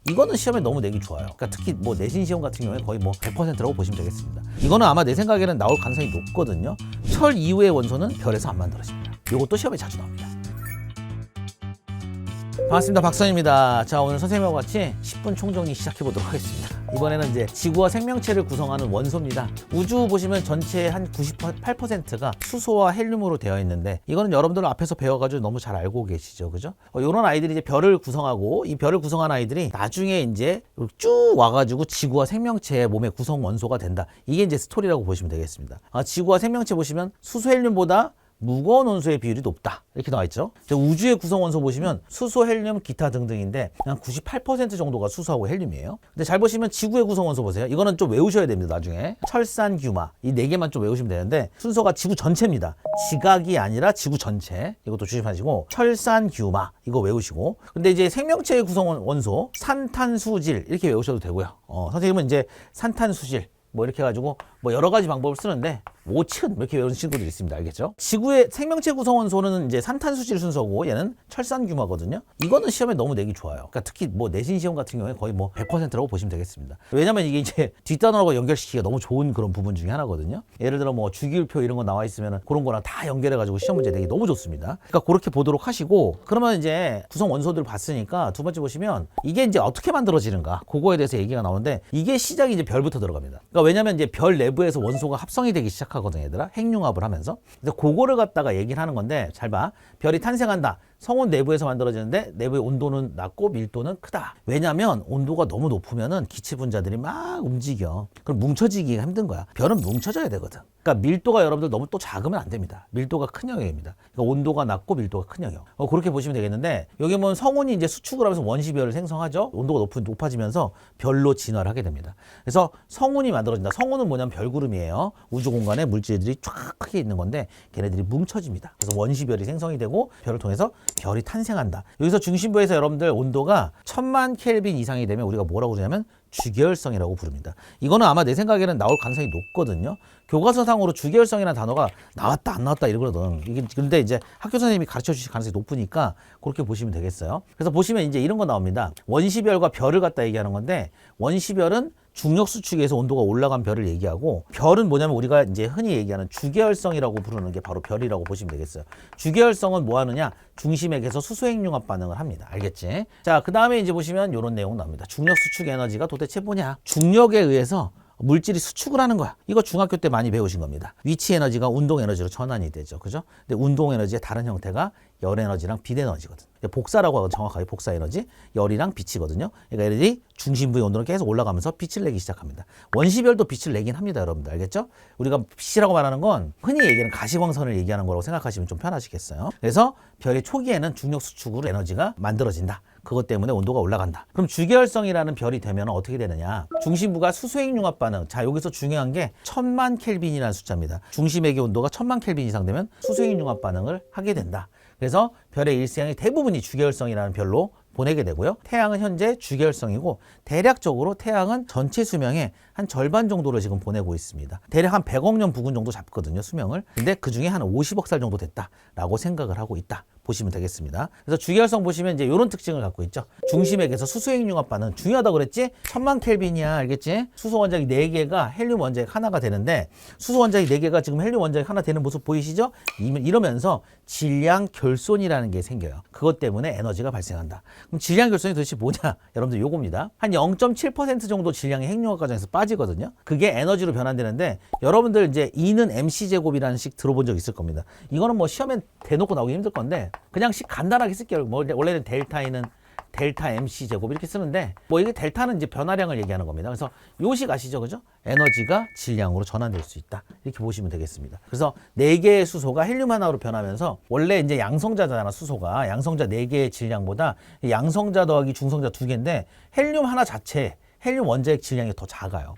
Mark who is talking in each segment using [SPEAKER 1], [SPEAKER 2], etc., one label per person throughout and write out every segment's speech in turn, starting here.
[SPEAKER 1] 이거는 시험에 너무 내기 좋아요. 그러니까 특히 뭐 내신 시험 같은 경우에 거의 뭐 100%라고 보시면 되겠습니다. 이거는 아마 내 생각에는 나올 가능성이 높거든요. 철 이후의 원소는 별에서 안 만들어집니다. 이것도 시험에 자주 나옵니다. 반갑습니다. 박선입니다. 자, 오늘 선생님하고 같이 10분 총정리 시작해 보도록 하겠습니다. 이번에는 이제 지구와 생명체를 구성하는 원소입니다. 우주 보시면 전체의 한 98%가 수소와 헬륨으로 되어 있는데, 이거는 여러분들 앞에서 배워가지고 너무 잘 알고 계시죠, 그죠? 이런 아이들이 이제 별을 구성하고, 이 별을 구성한 아이들이 나중에 이제 쭉 와가지고 지구와 생명체의 몸의 구성 원소가 된다. 이게 이제 스토리라고 보시면 되겠습니다. 지구와 생명체 보시면 수소, 헬륨보다 무거운 원소의 비율이 높다, 이렇게 나와 있죠. 우주의 구성 원소 보시면 수소, 헬륨, 기타 등등인데 한 98% 정도가 수소하고 헬륨이에요. 근데 잘 보시면 지구의 구성 원소 보세요. 이거는 좀 외우셔야 됩니다. 나중에 철산, 규마 이 4개만 좀 외우시면 되는데, 순서가 지구 전체입니다. 지각이 아니라 지구 전체, 이것도 주의하시고, 철산, 규마 이거 외우시고, 근데 이제 생명체의 구성 원소 산탄수질 이렇게 외우셔도 되고요. 선생님은 이제 산탄수질 뭐 이렇게 해가지고 뭐 여러 가지 방법을 쓰는데 5층 이렇게 외우는 친구들이 있습니다. 알겠죠? 지구의 생명체 구성 원소는 이제 산탄수질 순서고, 얘는 철산, 규마거든요. 이거는 시험에 너무 내기 좋아요. 그러니까 특히 뭐 내신 시험 같은 경우에 거의 뭐 100%라고 보시면 되겠습니다. 왜냐면 이게 이제 뒷단원하고 연결시키기가 너무 좋은 그런 부분 중에 하나거든요. 예를 들어 뭐 주기율표 이런 거 나와 있으면 그런 거랑 다 연결해가지고 시험 문제 내기 너무 좋습니다. 그러니까 그렇게 보도록 하시고, 그러면 이제 구성 원소들 봤으니까 두 번째 보시면 이게 이제 어떻게 만들어지는가, 그거에 대해서 얘기가 나오는데, 이게 시작이 이제 별부터 들어갑니다. 그러니까 왜냐면 이제 별 내부에서 원소가 합성이 되기 시작하거든요, 얘들아. 핵융합을 하면서. 그래서 그거를 갖다가 얘기를 하는 건데, 잘 봐. 별이 탄생한다. 성운 내부에서 만들어지는데 내부의 온도는 낮고 밀도는 크다. 왜냐면 온도가 너무 높으면은 기체 분자들이 막 움직여. 그럼 뭉쳐지기가 힘든 거야. 별은 뭉쳐져야 되거든. 그러니까 밀도가 여러분들 너무 또 작으면 안 됩니다. 밀도가 큰 영역입니다. 그러니까 온도가 낮고 밀도가 큰 영역. 그렇게 보시면 되겠는데, 여기 보면 성운이 이제 수축을 하면서 원시별을 생성하죠. 온도가 높아지면서 별로 진화를 하게 됩니다. 그래서 성운이 만들어진다. 성운은 뭐냐면 별구름이에요. 우주 공간에 물질들이 쫙 크게 있는 건데, 걔네들이 뭉쳐집니다. 그래서 원시별이 생성이 되고 별을 통해서 별이 탄생한다. 여기서 중심부에서 여러분들 온도가 1000만 켈빈 이상이 되면 우리가 뭐라고 그러냐면 주계열성이라고 부릅니다. 이거는 아마 내 생각에는 나올 가능성이 높거든요. 교과서상으로 주계열성이라는 단어가 나왔다 안 나왔다 이러거든. 이게 근데 이제 학교 선생님이 가르쳐 주실 가능성이 높으니까 그렇게 보시면 되겠어요. 그래서 보시면 이제 이런 거 나옵니다. 원시별과 별을 갖다 얘기하는 건데, 원시별은 중력 수축에서 온도가 올라간 별을 얘기하고, 별은 뭐냐면 우리가 이제 흔히 얘기하는 주계열성이라고 부르는 게 바로 별이라고 보시면 되겠어요. 주계열성은 뭐 하느냐? 중심액에서 수소핵융합 반응을 합니다. 알겠지? 자, 그 다음에 이제 보시면 이런 내용 나옵니다. 중력 수축 에너지가 도대체 뭐냐? 중력에 의해서 물질이 수축을 하는 거야. 이거 중학교 때 많이 배우신 겁니다. 위치 에너지가 운동 에너지로 전환이 되죠. 그죠? 근데 운동 에너지의 다른 형태가 열 에너지랑 빛 에너지거든. 복사라고 하고, 정확하게 복사 에너지, 열이랑 빛이거든요. 그러니까 얘들이 중심부의 온도는 계속 올라가면서 빛을 내기 시작합니다. 원시별도 빛을 내긴 합니다, 여러분들. 알겠죠? 우리가 빛이라고 말하는 건 흔히 얘기하는 가시광선을 얘기하는 거라고 생각하시면 좀 편하시겠어요. 그래서 별의 초기에는 중력 수축으로 에너지가 만들어진다. 그것 때문에 온도가 올라간다. 그럼 주계열성이라는 별이 되면 어떻게 되느냐? 중심부가 수소핵융합 반응. 자, 여기서 중요한 게 1000만 켈빈이라는 숫자입니다. 중심액의 온도가 1000만 켈빈 이상 되면 수소핵융합 반응을 하게 된다. 그래서 별의 일생의 대부분이 주계열성이라는 별로 보내게 되고요. 태양은 현재 주계열성이고, 대략적으로 태양은 전체 수명의 한 절반 정도를 지금 보내고 있습니다. 대략 한 100억 년 부근 정도 잡거든요, 수명을. 근데 그 중에 한 50억 살 정도 됐다라고 생각을 하고 있다. 보시면 되겠습니다. 그래서 주계열성 보시면 이제 이런 특징을 갖고 있죠. 중심액에서 수소핵융합 반응 중요하다고 그랬지? 1000만 켈빈이야, 알겠지? 수소 원자핵 4개가 헬륨 원자핵 하나가 되는데, 수소 원자핵 4개가 지금 헬륨 원자핵 하나 되는 모습 보이시죠? 이러면서 질량 결손이라는 게 생겨요. 그것 때문에 에너지가 발생한다. 그럼 질량 결손이 도대체 뭐냐? 여러분들 요겁니다. 한 0.7% 정도 질량이 핵융합 과정에서 빠지거든요. 그게 에너지로 변환되는데, 여러분들 이제 E는 mc제곱이라는 식 들어본 적 있을 겁니다. 이거는 뭐 시험에 대놓고 나오기 힘들 건데, 그냥 식 간단하게 쓸게요. 뭐 원래는 델타 E는 델타 MC 제곱 이렇게 쓰는데, 뭐 이게 델타는 이제 변화량을 얘기하는 겁니다. 그래서 요식 아시죠? 그죠? 에너지가 질량으로 전환될 수 있다. 이렇게 보시면 되겠습니다. 그래서 4개의 수소가 헬륨 하나로 변하면서, 원래 이제 양성자잖아, 수소가. 양성자 4개의 질량보다 양성자 더하기 중성자 2개인데, 헬륨 하나 자체, 헬륨 원자핵 질량이 더 작아요.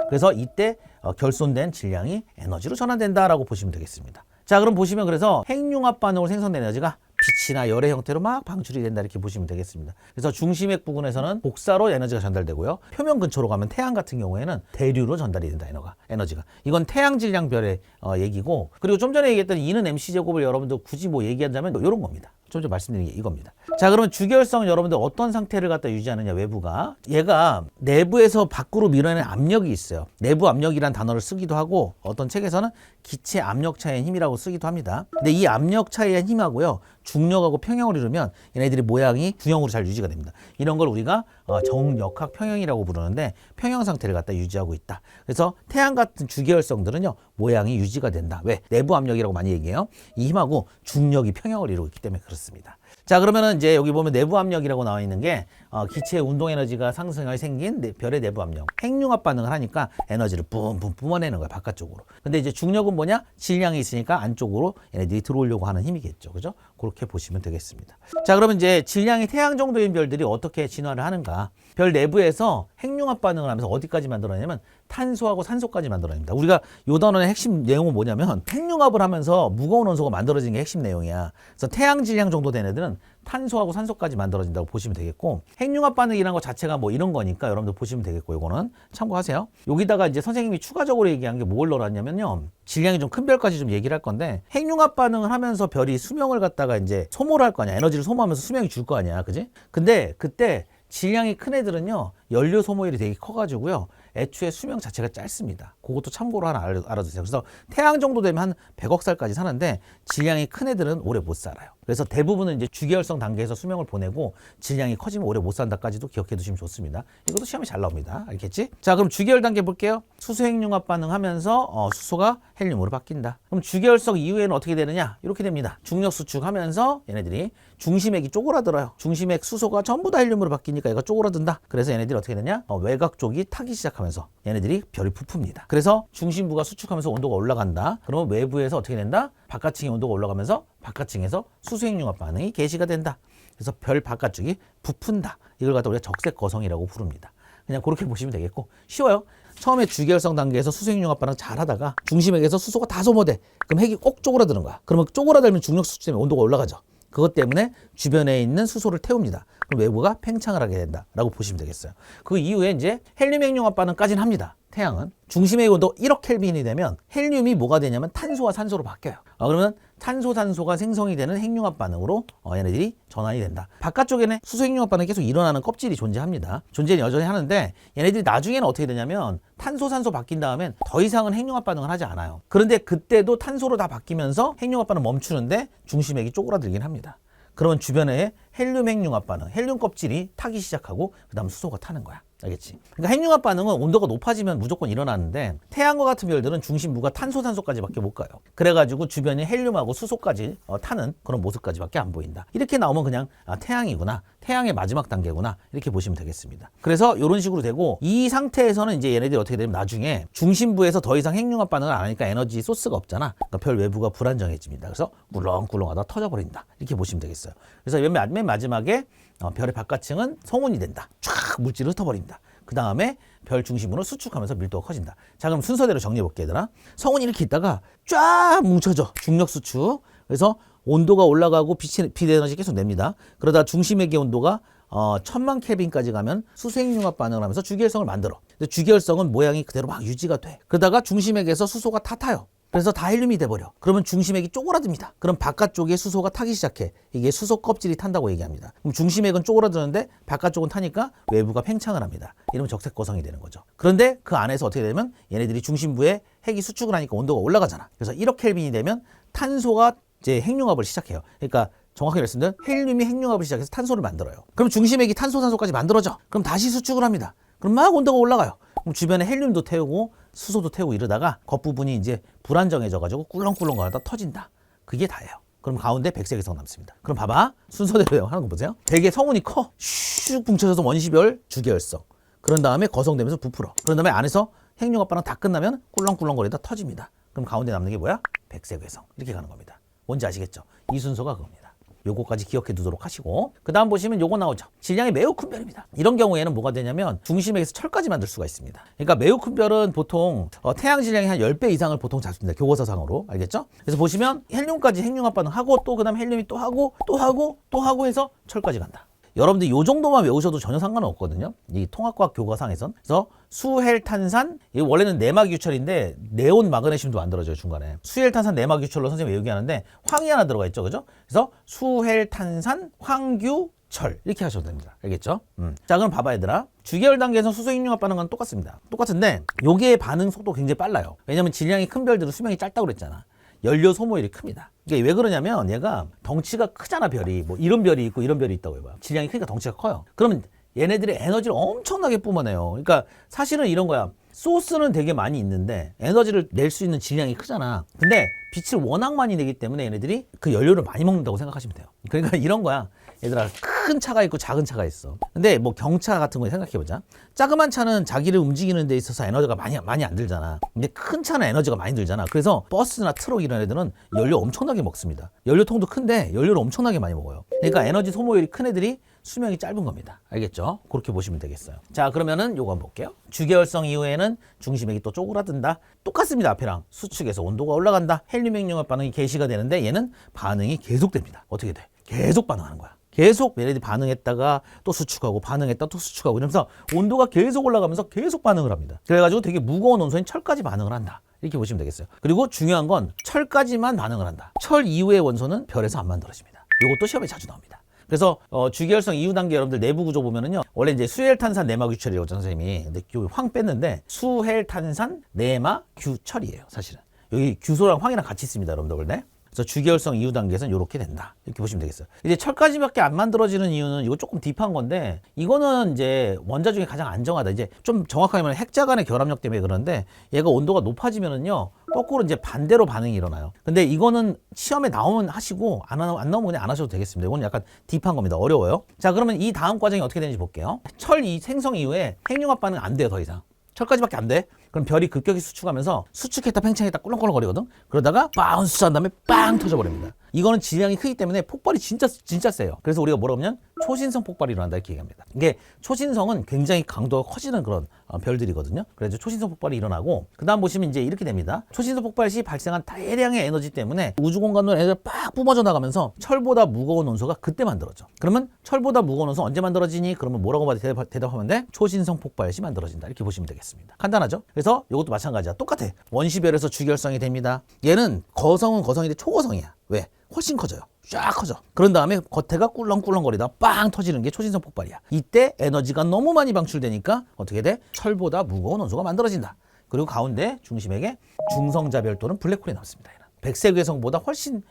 [SPEAKER 1] 그래서 이때 결손된 질량이 에너지로 전환된다라고 보시면 되겠습니다. 자, 그럼 보시면 그래서 핵융합 반응으로 생성된 에너지가 빛이나 열의 형태로 막 방출이 된다, 이렇게 보시면 되겠습니다. 그래서 중심액 부근에서는 복사로 에너지가 전달되고요. 표면 근처로 가면 태양 같은 경우에는 대류로 전달이 된다, 에너지가. 이건 태양 질량별의 얘기고, 그리고 좀 전에 얘기했던 E는 mc제곱을 여러분들 굳이 뭐 얘기한다면 이런 겁니다. 좀 전에 말씀드린 게 이겁니다. 자, 그러면 주기혈성은 여러분들 어떤 상태를 갖다 유지하느냐, 외부가. 얘가 내부에서 밖으로 밀어내는 압력이 있어요. 내부 압력이란 단어를 쓰기도 하고 어떤 책에서는 기체 압력 차이의 힘이라고 쓰기도 합니다. 근데 이 압력 차이의 힘하고요, 중력하고 평형을 이루면 얘네들이 모양이 균형으로 잘 유지가 됩니다. 이런 걸 우리가 정역학 평형이라고 부르는데 평형 상태를 갖다 유지하고 있다. 그래서 태양 같은 주기혈성들은요, 모양이 유지가 된다. 왜? 내부 압력이라고 많이 얘기해요. 이 힘하고 중력이 평형을 이루고 있기 때문에 그렇습니다. 자, 그러면은 이제 여기 보면 내부 압력이라고 나와 있는 게 기체의 운동 에너지가 상승하여 생긴 별의 내부 압력. 핵융합 반응을 하니까 에너지를 뿜뿜 뿜어내는 거야, 바깥쪽으로. 근데 이제 중력은 뭐냐? 질량이 있으니까 안쪽으로 얘네들이 들어오려고 하는 힘이겠죠. 그죠? 그렇게 보시면 되겠습니다. 자, 그러면 이제 질량이 태양 정도인 별들이 어떻게 진화를 하는가? 별 내부에서 핵융합 반응을 하면서 어디까지 만들어내냐면 탄소하고 산소까지 만들어냅니다. 우리가 요 단어의 핵심 내용은 뭐냐면 핵융합을 하면서 무거운 원소가 만들어지는 게 핵심 내용이야. 그래서 태양 질량 정도 된 애들은 탄소하고 산소까지 만들어진다고 보시면 되겠고, 핵융합 반응이라는 것 자체가 뭐 이런 거니까 여러분들 보시면 되겠고, 요거는 참고하세요. 여기다가 이제 선생님이 추가적으로 얘기한 게 뭘 넣어놨냐면요, 질량이 좀 큰 별까지 좀 얘기를 할 건데, 핵융합 반응을 하면서 별이 수명을 갖다가 이제 소모를 할 거 아니야. 에너지를 소모하면서 수명이 줄 거 아니야. 그지? 근데 그때 질량이 큰 애들은요, 연료 소모율이 되게 커가지고요, 애초에 수명 자체가 짧습니다. 그것도 참고로 하나 알아두세요. 그래서 태양 정도 되면 한 100억 살까지 사는데 질량이 큰 애들은 오래 못 살아요. 그래서 대부분은 이제 주기혈성 단계에서 수명을 보내고 질량이 커지면 오래 못 산다까지도 기억해 두시면 좋습니다. 이것도 시험에 잘 나옵니다. 알겠지? 자, 그럼 주기혈 단계 볼게요. 수소핵융합 반응하면서 수소가 헬륨으로 바뀐다. 그럼 주기혈성 이후에는 어떻게 되느냐? 이렇게 됩니다. 중력 수축하면서 얘네들이 중심액이 쪼그라들어요. 중심액 수소가 전부 다 헬륨으로 바뀌니까 얘가 쪼그라든다. 그래서 얘네들이 어떻게 되냐? 외곽 쪽이 타기 시작하면서 얘네들이 별이 부풉니다. 그래서 중심부가 수축하면서 온도가 올라간다. 그러면 외부에서 어떻게 된다? 바깥층의 온도가 올라가면서 바깥층에서 수소핵융합 반응이 개시가 된다. 그래서 별 바깥쪽이 부푼다. 이걸 갖다 우리가 적색 거성이라고 부릅니다. 그냥 그렇게 보시면 되겠고, 쉬워요. 처음에 주기혈성 단계에서 수소핵융합 반응 잘 하다가 중심액에서 수소가 다 소모돼. 그럼 핵이 꼭 쪼그라드는 거야. 그러면 쪼그라들면 중력 수축 때문에 온도가 올라가죠. 그것 때문에 주변에 있는 수소를 태웁니다. 그럼 외부가 팽창을 하게 된다라고 보시면 되겠어요. 그 이후에 이제 헬륨 핵융합 반응까지는 합니다. 태양은 중심의 온도 1억 켈빈이 되면 헬륨이 뭐가 되냐면 탄소와 산소로 바뀌어요. 그러면 탄소, 산소가 생성이 되는 핵융합 반응으로 얘네들이 전환이 된다. 바깥쪽에는 수소 핵융합 반응이 계속 일어나는 껍질이 존재합니다. 존재는 여전히 하는데 얘네들이 나중에는 어떻게 되냐면 탄소, 산소 바뀐 다음엔 더 이상은 핵융합 반응을 하지 않아요. 그런데 그때도 탄소로 다 바뀌면서 핵융합 반응 멈추는데 중심액이 쪼그라들긴 합니다. 그러면 주변에 헬륨 핵융합 반응, 헬륨 껍질이 타기 시작하고 그 다음 수소가 타는 거야. 알겠지? 그러니까 핵융합 반응은 온도가 높아지면 무조건 일어나는데 태양과 같은 별들은 중심부가 탄소, 산소까지밖에 못 가요. 그래가지고 주변에 헬륨하고 수소까지 타는 그런 모습까지밖에 안 보인다. 이렇게 나오면 그냥 태양이구나. 태양의 마지막 단계구나. 이렇게 보시면 되겠습니다. 그래서 이런 식으로 되고, 이 상태에서는 이제 얘네들이 어떻게 되면 나중에 중심부에서 더 이상 핵융합 반응을 안 하니까 에너지 소스가 없잖아. 그러니까 별 외부가 불안정해집니다. 그래서 꿀렁꿀렁하다 터져버린다. 이렇게 보시면 되겠어요. 그래서 맨 마지막에 별의 바깥층은 성운이 된다. 쫙 물질을 흩어버린다. 그 다음에 별 중심으로 수축하면서 밀도가 커진다. 자, 그럼 순서대로 정리해볼게, 얘들아. 성운이 이렇게 있다가 쫙 뭉쳐져. 중력 수축. 그래서 온도가 올라가고 빛 에너지 계속 냅니다. 그러다 중심액의 온도가 1000만 켈빈까지 가면 수소핵융합 반응을 하면서 주기혈성을 만들어. 근데 주기혈성은 모양이 그대로 막 유지가 돼. 그러다가 중심액에서 수소가 다 타요. 그래서 다 헬륨이 돼버려. 그러면 중심액이 쪼그라듭니다. 그럼 바깥쪽에 수소가 타기 시작해. 이게 수소 껍질이 탄다고 얘기합니다. 그럼 중심액은 쪼그라드는데 바깥쪽은 타니까 외부가 팽창을 합니다. 이러면 적색 거성이 되는 거죠. 그런데 그 안에서 어떻게 되면 얘네들이 중심부에 핵이 수축을 하니까 온도가 올라가잖아. 그래서 1억 켈빈이 되면 탄소가 이제 핵융합을 시작해요. 그러니까 정확히 말씀드리면 헬륨이 핵융합을 시작해서 탄소를 만들어요. 그럼 중심액이 탄소, 산소까지 만들어져. 그럼 다시 수축을 합니다. 그럼 막 온도가 올라가요. 그럼 주변에 헬륨도 태우고 수소도 태우고 이러다가 겉부분이 이제 불안정해져가지고 꿀렁꿀렁 가다 터진다. 그게 다예요. 그럼 가운데 백색의 성 남습니다. 그럼 봐봐. 순서대로 하는 거 보세요. 되게 성운이 커. 슉 뭉쳐져서 원시별 주기혈성. 그런 다음에 거성되면서 부풀어. 그런 다음에 안에서 핵융합 반응 다 끝나면 꿀렁꿀렁거리다 터집니다. 그럼 가운데 남는 게 뭐야? 백색의 성. 이렇게 가는 겁니다. 뭔지 아시겠죠? 이 순서가 그겁니다. 요거까지 기억해 두도록 하시고, 그 다음 보시면 요거 나오죠. 질량이 매우 큰 별입니다. 이런 경우에는 뭐가 되냐면 중심액에서 철까지 만들 수가 있습니다. 그러니까 매우 큰 별은 보통 태양 질량이 한 10배 이상을 보통 잡습니다. 교과서상으로. 알겠죠? 그래서 보시면 헬륨까지 핵융합 반응하고 또 그 다음 헬륨이 또 하고 또 하고 또 하고 해서 철까지 간다. 여러분들 요 정도만 외우셔도 전혀 상관은 없거든요. 이 통합과학 교과상에선. 그래서 수헬탄산, 이 원래는 내막유철인데 네온 마그네슘도 만들어져요, 중간에. 수헬탄산 내막유철로 선생님이 외우게 하는데 황이 하나 들어가 있죠, 그죠? 그래서 수헬탄산 황규철 이렇게 하셔도 됩니다. 알겠죠? 자, 그럼 봐봐 얘들아. 주계열 단계에서 수소 핵융합 반응은 똑같습니다. 똑같은데 요게 반응 속도 굉장히 빨라요. 왜냐면 질량이 큰 별들은 수명이 짧다고 그랬잖아. 연료 소모율이 큽니다. 이게 왜 그러냐면 얘가 덩치가 크잖아, 별이. 뭐 이런 별이 있고 이런 별이 있다고 해봐요. 질량이 크니까 덩치가 커요. 그러면 얘네들이 에너지를 엄청나게 뿜어내요. 그러니까 사실은 이런 거야. 소스는 되게 많이 있는데 에너지를 낼 수 있는 질량이 크잖아. 근데 빛을 워낙 많이 내기 때문에 얘네들이 그 연료를 많이 먹는다고 생각하시면 돼요. 그러니까 이런 거야. 얘들아, 큰 차가 있고 작은 차가 있어. 근데 뭐 경차 같은 거 생각해보자. 자그만 차는 자기를 움직이는 데 있어서 에너지가 많이 안 들잖아. 근데 큰 차는 에너지가 많이 들잖아. 그래서 버스나 트럭 이런 애들은 연료 엄청나게 먹습니다. 연료통도 큰데 연료를 엄청나게 많이 먹어요. 그러니까 에너지 소모율이 큰 애들이 수명이 짧은 겁니다. 알겠죠? 그렇게 보시면 되겠어요. 자, 그러면은 요거 한번 볼게요. 주계열성 이후에는 중심액이 또 쪼그라든다. 똑같습니다. 앞에랑. 수축에서 온도가 올라간다. 헬륨 핵융합 반응이 개시가 되는데 얘는 반응이 계속됩니다. 어떻게 돼? 계속 반응하는 거야. 계속 얘네들이 반응했다가 또 수축하고 반응했다 또 수축하고 이러면서 온도가 계속 올라가면서 계속 반응을 합니다. 그래가지고 되게 무거운 원소인 철까지 반응을 한다. 이렇게 보시면 되겠어요. 그리고 중요한 건 철까지만 반응을 한다. 철 이후의 원소는 별에서 안 만들어집니다. 이것도 시험에 자주 나옵니다. 그래서 주계열성 이후 단계 여러분들 내부 구조 보면은요, 원래 이제 수헬탄산 내막유철이라고 선생님이 근데 황 뺐는데 수헬탄산 내막규철이에요. 사실은 여기 규소랑 황이랑 같이 있습니다, 여러분들. 원래. 그래서 주계열성 이후 단계에서는 이렇게 된다. 이렇게 보시면 되겠어요. 이제 철까지밖에 안 만들어지는 이유는 이거 조금 딥한 건데, 이거는 이제 원자 중에 가장 안정하다. 이제 좀 정확하게 말하면 핵자 간의 결합력 때문에 그런데, 얘가 온도가 높아지면은요, 거꾸로 이제 반대로 반응이 일어나요. 근데 이거는 시험에 나오면 하시고 안 나오면 그냥 안 하셔도 되겠습니다. 이건 약간 딥한 겁니다. 어려워요. 자, 그러면 이 다음 과정이 어떻게 되는지 볼게요. 철 생성 이후에 핵융합 반응 안 돼요, 더 이상. 철까지밖에 안 돼. 그럼 별이 급격히 수축하면서 수축했다 팽창했다 꿀렁꿀렁 거리거든. 그러다가 바운스 한 다음에 빵 터져버립니다. 이거는 질량이 크기 때문에 폭발이 진짜 세요. 그래서 우리가 뭐라고 하면 초신성 폭발이 일어난다 이렇게 얘기합니다. 이게 초신성은 굉장히 강도가 커지는 그런 별들이거든요. 그래서 초신성 폭발이 일어나고, 그 다음 보시면 이제 이렇게 됩니다. 초신성 폭발 시 발생한 다량의 에너지 때문에 우주 공간으로 에너지가 빡 뿜어져 나가면서 철보다 무거운 원소가 그때 만들어져. 그러면 철보다 무거운 원소 언제 만들어지니? 그러면 뭐라고 대답하면 돼? 초신성 폭발 시 만들어진다. 이렇게 보시면 되겠습니다. 간단하죠? 그래서 이것도 마찬가지야. 똑같아. 원시별에서 주결성이 됩니다. 얘는 거성은 거성인데 초거성이야. 왜? 훨씬 커져요. 쫙 커져. 그런 다음에 겉에가 꿀렁꿀렁거리다 빵 터지는 게 초신성 폭발이야. 이때 에너지가 너무 많이 방출되니까 어떻게 돼? 철보다 무거운 원소가 만들어진다. 그리고 가운데 중심에게 중성자별 또는 블랙홀이 남습니다. 백색 외성보다 훨씬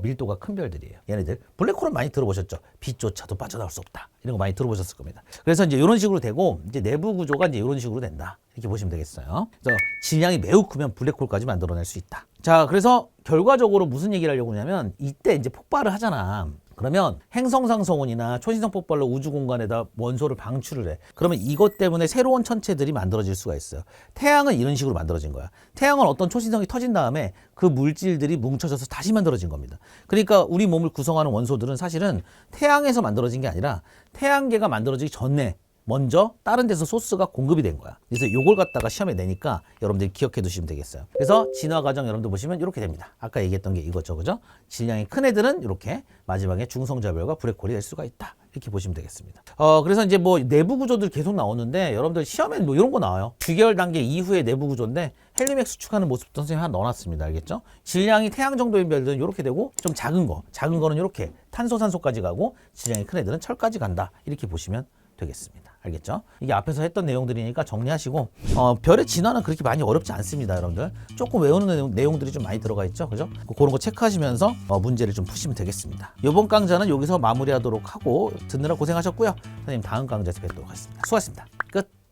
[SPEAKER 1] 밀도가 큰 별들이에요. 얘네들 블랙홀은 많이 들어보셨죠? 빛조차도 빠져나올 수 없다. 이런 거 많이 들어보셨을 겁니다. 그래서 이제 이런 식으로 되고, 이제 내부 구조가 이제 이런 식으로 된다. 이렇게 보시면 되겠어요. 그래서 질량이 매우 크면 블랙홀까지 만들어낼 수 있다. 자, 그래서 결과적으로 무슨 얘기를 하려고 하냐면, 이때 이제 폭발을 하잖아. 그러면 행성상성운이나 초신성 폭발로 우주 공간에다 원소를 방출을 해. 그러면 이것 때문에 새로운 천체들이 만들어질 수가 있어요. 태양은 이런 식으로 만들어진 거야. 태양은 어떤 초신성이 터진 다음에 그 물질들이 뭉쳐져서 다시 만들어진 겁니다. 그러니까 우리 몸을 구성하는 원소들은 사실은 태양에서 만들어진 게 아니라 태양계가 만들어지기 전에 먼저 다른 데서 소스가 공급이 된 거야. 그래서 요걸 갖다가 시험에 내니까 여러분들이 기억해 두시면 되겠어요. 그래서 진화 과정 여러분들 보시면 이렇게 됩니다. 아까 얘기했던 게 이거죠, 그죠? 질량이 큰 애들은 이렇게 마지막에 중성자별과 블랙홀이 될 수가 있다. 이렇게 보시면 되겠습니다. 그래서 이제 뭐 내부 구조들 계속 나오는데, 여러분들 시험엔 뭐 이런 거 나와요. 주계열 단계 이후의 내부 구조인데 헬륨핵 수축하는 모습도 선생님이 하나 넣어놨습니다. 알겠죠? 질량이 태양 정도인 별들은 이렇게 되고, 좀 작은 거는 이렇게 탄소, 산소까지 가고, 질량이 큰 애들은 철까지 간다. 이렇게 보시면 되겠습니다. 알겠죠? 이게 앞에서 했던 내용들이니까 정리하시고, 별의 진화는 그렇게 많이 어렵지 않습니다, 여러분들. 조금 외우는 내용들이 좀 많이 들어가 있죠, 그죠? 그런 거 체크하시면서 문제를 좀 푸시면 되겠습니다. 이번 강좌는 여기서 마무리하도록 하고, 듣느라 고생하셨고요. 선생님 다음 강좌에서 뵙도록 하겠습니다. 수고하셨습니다.